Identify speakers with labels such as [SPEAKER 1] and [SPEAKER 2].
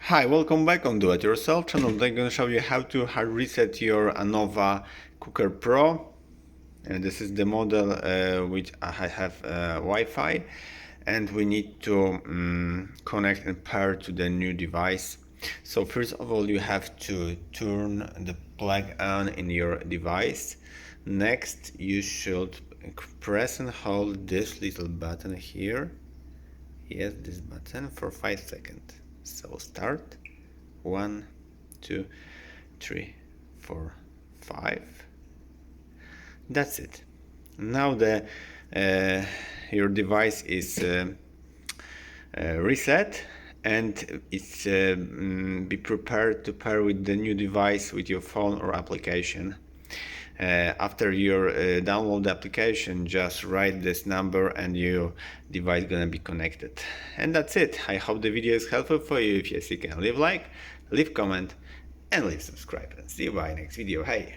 [SPEAKER 1] Hi, welcome back on Do It Yourself channel. Today I'm going to show you how to hard reset your ANOVA Cooker Pro. And this is the model which I have Wi-Fi, and we need to connect and pair to the new device. So first of all, you have to turn the plug on in your device. Next, you should press and hold this little button here. Yes, this button for 5 seconds. So start. 1, 2, 3, 4, 5. That's it. Now your device is reset, and it's be prepared to pair with the new device with your phone or application. After you download the application, just write this number and your device gonna be connected. And that's it. I hope the video is helpful for you. If yes, you can leave like, leave comment, and leave subscribe. And see you by next video. Hey!